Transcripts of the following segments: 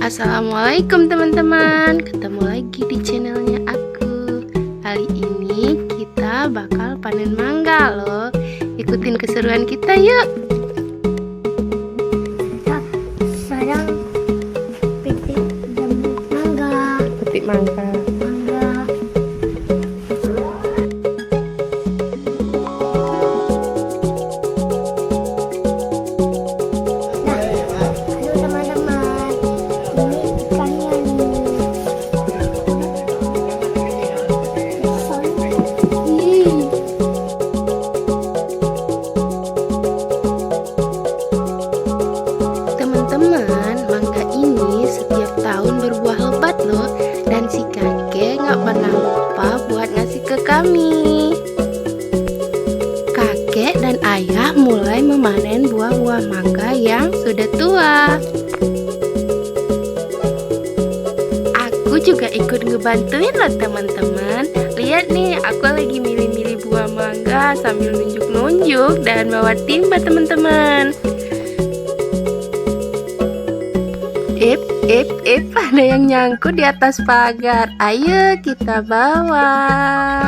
Assalamualaikum teman-teman, ketemu lagi di channelnya aku. Kali ini kita bakal panen mangga loh. Ikutin keseruan kita yuk. Sekarang petik mangga. Petik mangga. Teman-teman, mangga ini setiap tahun berbuah lebat loh. Dan si kakek gak pernah lupa buat ngasih ke kami. Kakek dan ayah mulai memanen buah-buah mangga yang sudah tua. Aku juga ikut ngebantuin loh teman-teman. Lihat nih, aku lagi milih-milih buah mangga sambil nunjuk-nunjuk dan bawa timba teman-teman. Ada yang nyangkut di atas pagar. Ayo kita bawa.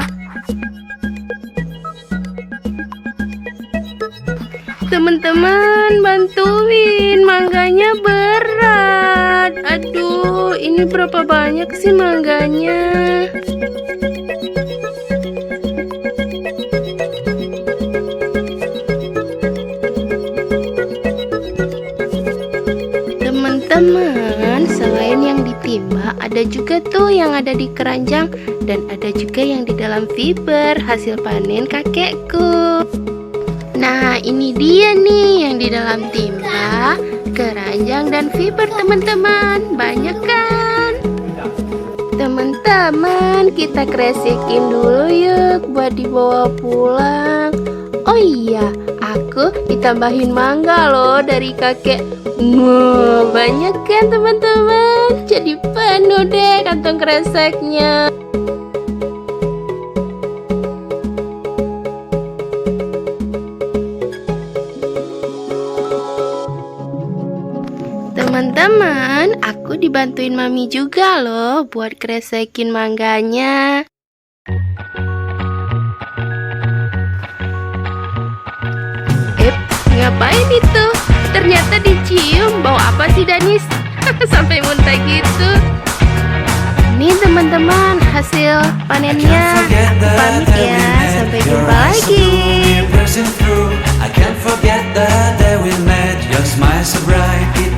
Teman-teman, bantuin, mangganya berat. Aduh, ini berapa banyak sih mangganya? Teman-teman, selain yang ditimba, ada juga tuh yang ada di keranjang dan ada juga yang di dalam fiber hasil panen kakekku. Nah, ini dia nih yang di dalam timba, keranjang dan fiber teman-teman. Banyak kan? Teman-teman, kita kresekin dulu yuk buat dibawa pulang. Oh iya, aku ditambahin mangga loh dari kakek. Wow, banyak kan teman-teman? Jadi penuh deh kantong kreseknya. Teman-teman, aku dibantuin mami juga loh buat kresekin mangganya. Ngapain itu? Ternyata dicium. Bau apa sih Danis? Sampai muntah gitu. Nih teman-teman, hasil panennya. Aku pamit ya. Sampai jumpa lagi. I can't forget the day we met. Your smile so bright, it